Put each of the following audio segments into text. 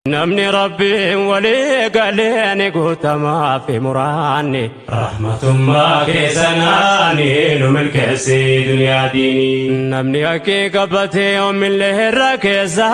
نمني ربي ولي قاليني قلت ما في مراني رحمة ما كيسناني نمل كيسي دنيا ديني نمني أكي قبتي يوم اللي الركيزة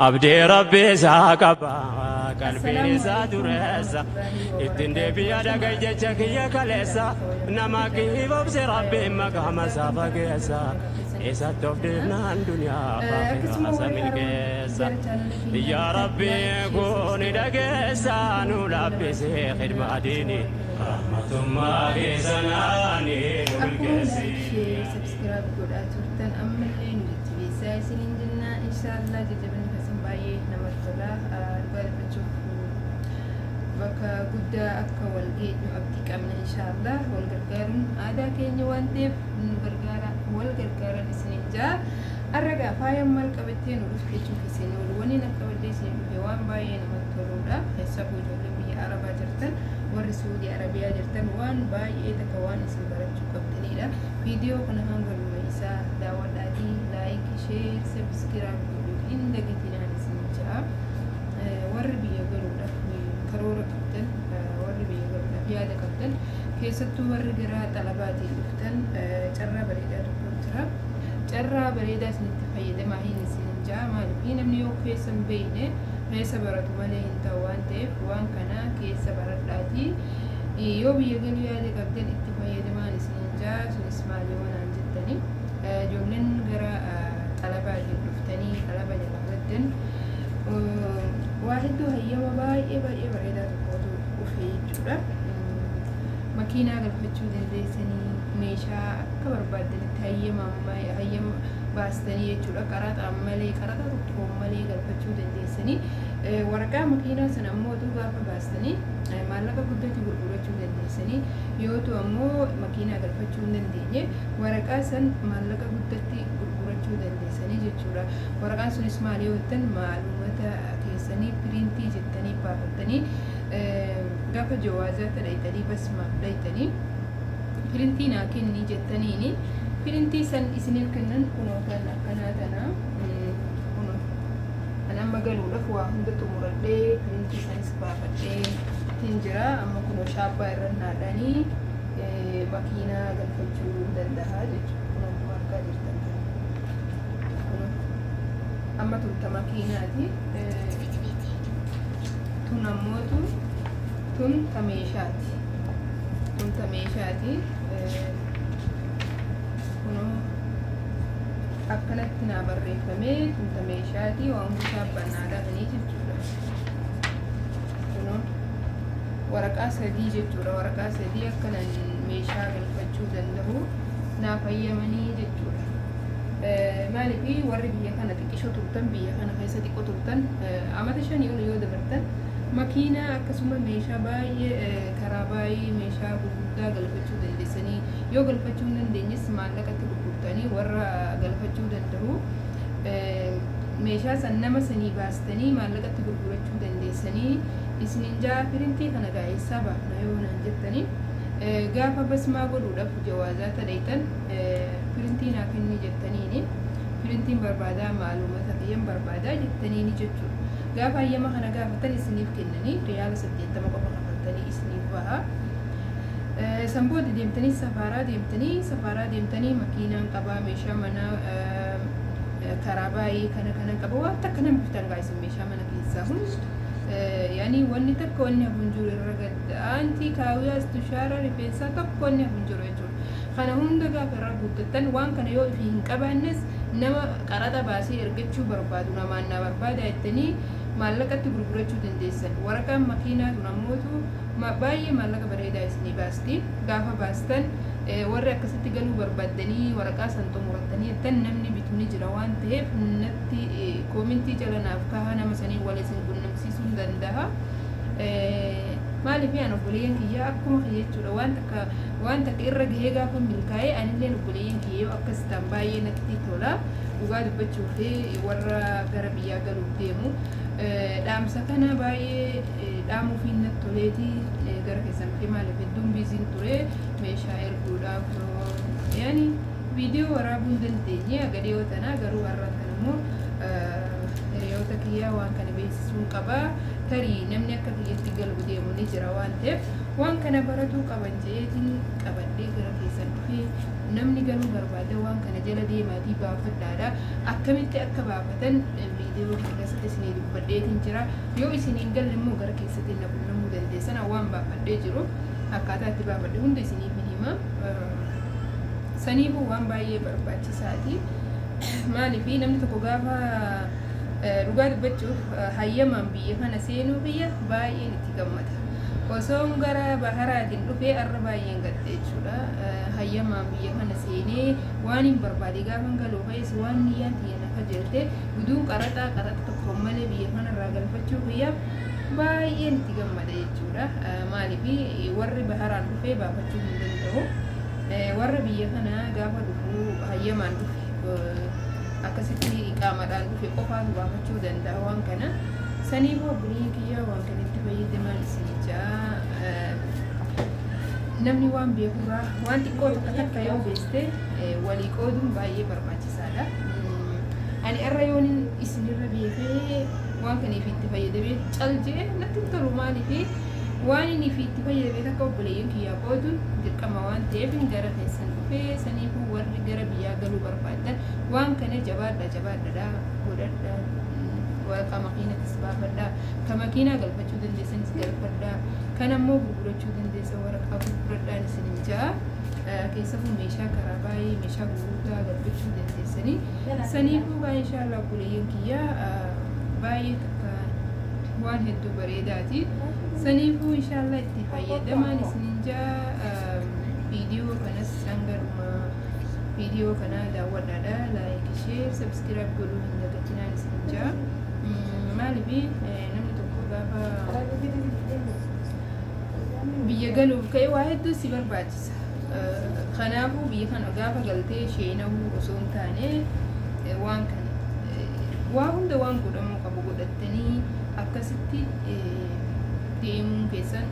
أبدي ربي ساقبا قلبي سادرسة اتندي بيادا قيجتك يا كاليسا نماكي ببسي ربي مقام سافقيسا إيسا تفدنا الدنيا فاقرا سمين كيسا يا ربي كوني دقيسا نلبسي خدمة ديني رحمة ما كيسناني نملكسي سبسكرايب قد أتورتن أملين بيساي سنين جنة إن شاء الله ججبن كسم بايه نمرتلا البارب نشوف بكا قد أكا والجيد نعبتك أمنا إن شاء الله والقرقارن آدا كيني وانتف والقرقارن سنين جا الرقا فايم مالكبتين ورفكيشن في سنين ولوني نكبتين سنين بيوان بايه نمرتلولا حسابو جولي بي عربا جرتن warri suudii arabiyaa jirtan waan baay'ee takka waan isin barachuu qabdanidha. Viidiyoo kana hanga dhuma isaa daawwadhaatii laayik, sheer, sabskiraayib godhuu hin dagatinaan isin jira. Warri biyya galuudhaaf karoora qabdan, warri biyya galuudhaaf yaada qabdan, keessattuu warri gara xalabaatiin dhuftan carraa bareedaa tokko jira. Carraa bareedaa isinitti fayyadamaa hin isin jira. Maaliif namni yoo keessa hin beekne keessa baratu malee hin ta'u waan ta'eef waan kana keessa baradhaatii yoo biyya galuu yaada qabdan itti fayyadamaan isin jaa sunis maalii waan jettanii ijoolleen gara xalabaatiin dhuftanii xalaba jalaa gaddan waa hedduu hayyama baay'ee bareedaa tokkotu dhufee jechuudha. Makiinaa galfachuu dandeessanii meeshaa akka barbaadanitti hayyama baastanii jechuudha. Qaraxaan malee qaraxa tokko malee galfachuu dandeessanii waraqaa makiinaa sana ammoo gaafa baastanii maallaqa guddatti gurgurachuu dandeessanii yoo ta'u ammoo makiinaa galfachuu hin dandeenye waraqaa san maallaqa guddatti gurgurachuu dandeessanii jechuudha. Waraqaan sunis maal yoo ta'an maalumata keessanii piriintii jettanii baafattanii gaafa jawaazaata dhayitanii basmaaf dhayitanii piriintii naa kennii jettaniini piriintii san isiniif kennan kunoo kan akkanaa tanaa kunoo an amma galuudhaaf waa hunda xumuradhee piriintii sanis baafadhee ittiin jira. Amma kunoo shaabbaa irra naadhanii makiinaa galfachuu danda'a jechuudha. Kunoo kuma argaa jirtan kunoo amma turta makiinaati. Tun ammootu tun tameeshaati. Tun tameeshaati. Kunoo akkanatti naa barreeffamee tun tameeshaati waan hundi shaabbaan naa dhabanii jechuudha. Kunoo waraqaa sadii jechuudha. Waraqaa sadii akkanan meeshaa galfachuu danda'u naa fayyamanii jechuudha. Maaliif warri biyya kana xiqqishoo turtan biyya kana keessa xiqqoo turtan amata 5 yoo dabartan makiinaa akkasuma meeshaa baay'ee karaa baay'ee meeshaa gurguddaa galfachuu dandeessanii yoo galfachuu hin dandeenyes maallaqatti gurgurtanii warra galfachuu danda'u meeshaa san nama sanii baastanii maallaqatti gurgurachuu dandeessanii isinin jaa piriintii kana gaa'eessaa baafna yoo naan jettanii gaafa basmaa godhuudhaaf jawaazaata dhaytan piriintii naa kenni jettaniini piriintiin barbaadaa maalumata kiyyan barbaadaa jettaniini jechuudha. Gaafa hayyama kana gaafatan isiniif kennanii riyaala 80 qofa kafaltanii isiniif baha. Sanboodi deemtanii safaaraa deemtanii makiinaan qabaa meeshaa manaa karaa baay'ee kana qaba waan takka nama biftan gaa'isa meeshaa mana keessaa hundi yaani wanni takka wanni hafuun jiru irra gadda aantii kaawwiyaas tushaara rifeensaa tokko wanni hafuun jiru jechuudha. Kana hunda gaafa irraa guuttattan waan kana yoo ifii hin qabaannes nama qaraxa baasee ergachuu barbaadu namaan naa barbaada jettanii maallaqatti gurgurachuu dandeessan. Waraqaan makiinaa tun ammootu baay'ee maallaqa bareedaa isinii baasti. Gaafa baastan warri akkasitti galuu barbaaddanii waraqaa san xumurattanii jettan namni bitu ni jira waan ta'eef natti koomintii jala naaf kahaa nama sanii wal isin qunnamsiisuu danda'a. Maaliif aan obboleeyyan kiyyaa akkuma kiyya jechuudha waan takka irra gahee gaafa milkaa'ee anillee obboleeyyan kiyya yoo akkas ta'an baay'ee natti tola. Dhugaa dubbachuu fi warra gara biyyaa galuuf deemu dhaamsa kana baay'ee dhaamuufiin natti toleetii gara keessan fi maaliif hedduun biiziin ture meeshaa erguudhaaf yaani viidiyoo waraabuu hin dandeenye agadee yoo tanaa garuu har'aan kan immoo hiriyoota kiyyaa waan kana beeksisuun qaba. Tarii namni akka kiyyatti galu deemu ni jira waan ta'eef waan kana baratuu qaban jeetiin qabadhee gara keessan dhufee namni galuu barbaada waan kana jala deemaatii baafadhaadha. Akkamitti akka baafatan viidiyoo keessatti isinii dubbadheetiin jira. Yoo isiniin galle immoo gara keessatti na qunnamuu dandeessan waan baafadhee jiru akkaataa itti baafadhe hunda isiniif hima. Saniifuu waan baay'ee barbaachisaati. Maaliif namni tokko gaafa dhugaa dubbachuuf hayyamaan biyya kana seenuu biyya baay'een itti gammada. Osoon gara baharaatiin dhufee arra baay'een gadda jechuudha. Hayyamaan biyya kana seenee waan hin barbaade gaafa galuu fa'is waan niyyaan xiyyeena kajeelte guduun qaraxa tokko malee biyya kanarraa galfachuu biyyaaf baay'een itti gammada jechuudha. Maaliif warri baharaan dhufee baafachuu hin danda'u. Warra biyya kana gaafa dhufuu hayyamaan dhufe akkasitti iqaamaadhaan dhufe qofaatu baafachuu danda'a waan kana. Saniifuu obboleeyyan kiyyaa waan kanatti fayyadaman isinijaa namni waan beekurraa waan xiqqoo takka yoo beeste walii qooduun baay'ee barbaachisaadha. Ani irra yoon isinirra beekee waan kaniif itti fayyadamee caljee natti tolu maaliif waan inni itti fayyadamee takka obboleeyyan kiyyaa qooduun dirqama waan ta'eef gara keessan dhufee saniifuu warri gara biyyaa galuu barbaadan waan kana jabaadha godhadha. Waraqaa makiinatis baafadhaa. Kan makiinaa galfachuu dandeessanis galfadhaa. Kan ammoo gurgurachuu dandeessan waraqaa gurguradhaan isin jaa. Keessafuu meeshaa karaa baay'ee meeshaa gurgurtaa galfachuu dandeessanii. Saniifuu baay'ee inshaallah obboleeyyan kiyyaa baay'ee takka waan hedduu bareedaati. Saniifuu inshaallah itti fayyadaman isin jaa. Viidiyoo kanas hangaruma viidiyoo kana daawwadhaadha. Laayik, sheer, sabskiraayib godhuu hin dagatinaan isin jaa. Maaliif namni tokko gaafa biyya galuuf ka'e waa hedduu si barbaachisa. Kanaafuu biyya kana gaafa galtee sheenawuu osoo hin taane waan kana waa hunda waan godhamuu qabu godhattanii akkasitti deemuun keessan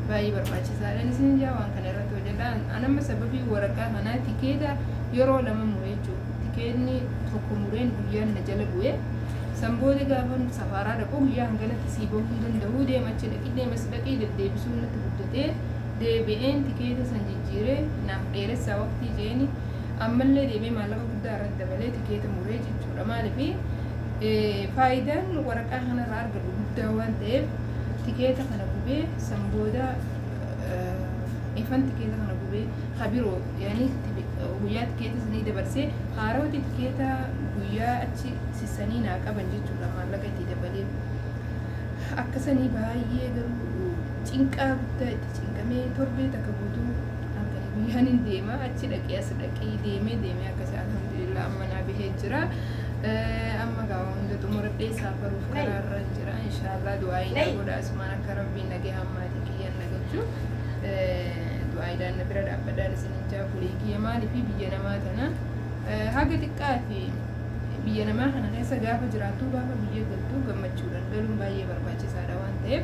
baay'ee barbaachisaadha. Isin jaa waan kana irratti hojjedhaan anamma sababii waraqaa kanaa tikeeta yeroo lama muree jechuudha. Tikeetni tokko mureen guyyaan na jala bu'ee Samboodi gaafa safaraa dhaqu guyyaa hanganatti sii bahuu hin danda'u deemachi dhaqii deddeebisuu natti guddatee deebi'een tikeeta san jijjiiree naaf dheeressaa waqtii jeeni ammallee deemee maallaqa guddaa irratti dabalee tikeeta muree jechuudha. Maaliif faayidaan waraqaa kanarraa argatu guddaa waan ta'eef tikeeta kana gubee sambooda ifan tikeeta kana gubee habiroo yaani guyyaa tikeeta sanii dabarsee haarawati tikeeta guyyaa achi sisanii naa qaban jechuudha maallaqa itti dabalee. Akkasanii baay'ee garuu cinqaa guddaa itti cinqamee torbee takka guutuu halkanii guyyaan hin deema achi dhaqee as dhaqee deemee akkasii alhamdulillah amma naa bahee jira. Amma gaafa hunda xumuradhee saafaruuf karaarra jira inshaallah du'aayi godha asumaan akka rabbiin nagee hammaatii kiyyaan nagachuu. Du'aayiidhaan na bira dhaabbadhaan isin jaa bulee kiyya maaliif biyya namaa tana haga xiqqaa fi biyya namaa kana keessa gaafa jiraattu gaafa biyya galtu gammachuudhaan galuun baay'ee barbaachisaadha waan ta'eef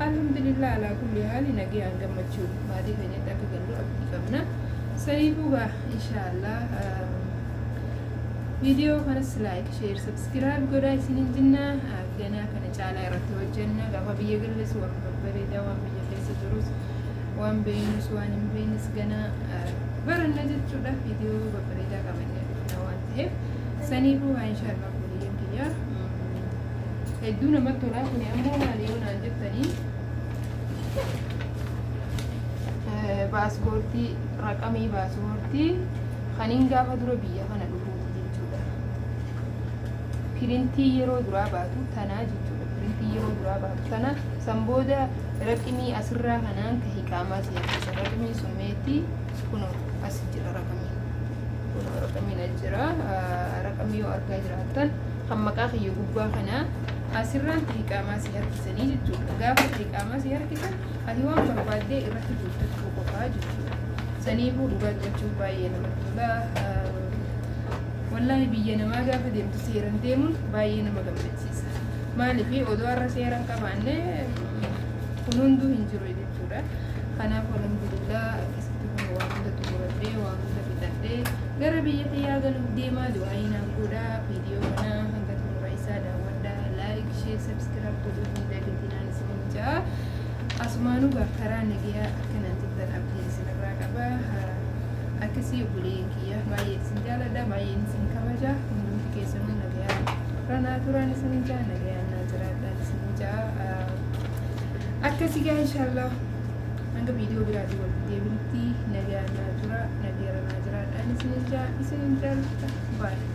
alhamdulillah alaa kulli haali nagayaan gammachuu maatii keenyatti akka gallu abdii qabna. Saniifuu gaa inshaallah viidiyoo kanas laayik, sheer, sabskiraayib godhaa isiniin jenna. Ganaa kana caalaa irratti hojjenna gaafa biyya galles waan babbareedaa waan biyya keessa jirus waan beeknus waan hin beeknes ganaa baranna jechuudha. Viidiyoo babbareedaa qabannee dhufna waan ta'eef saniifuu haa inshaallah buliyyeen kiyyaa hedduu namatti tolaa. Kun ammoo maali yoo naan jettanii paaspoortii raqamii paaspoortii kaniin gaafa dura biyya kana dhufuuti jechuudha. Pirintii yeroo duraa baatu tanaa jechuudha. Pirintii yeroo duraa baatu tana sanbooda raqamii asirraa kanaan ka hiqaamaa si harkisa. Raqamii summeetti kunoo as jira raqamii. Kunoo raqamiin as jira. Raqamii yoo argaa jiraattan kan maqaa kiyya gubbaa kanaa asirraan hiqaamaa si harkisanii jechuudha. Gaafa hiqaamaa si harkisan ati waan barbaaddee irratti guuttachuu qofaa jechuudha. Saniifuu dhugaachuu baay'ee namatti tola. Wallahi biyya namaa gaafa deemtu seeran deemuun baay'ee nama gammachiisa. Maaliif odoo har'a seeran qabaanne kun hunduu hin jiru jechuudha. Kanaaf alhamdulillah akkasitti kun waan hunda xumuradhee waan hunda fixadhee gara biyya xiyyaa galuuf deemaa du'aayi naan godhaa. Viidiyoo kana hanga xumura isaa daawwadhaa. Laayik share subscribe godhuun hin dagatinaan isinin jaa asumaanuu karaa nagayaa akkanaan jirtan abdiin isinirraa qaba akkasii obboleeyyan kiyya baay'ee isin jaaladha baay'een isin kabaja hundumti keessanuu nagayaa ranaa turaan isinin jaa nagayaan naa jiraadhaan isinin jaa akkasii gaa inshaallah hanga viidiyoo biraatii wal deebinutti nagayaan naa jira nagayaan naa jiraadhaan isinin jaa isinin jaalladha baay'ee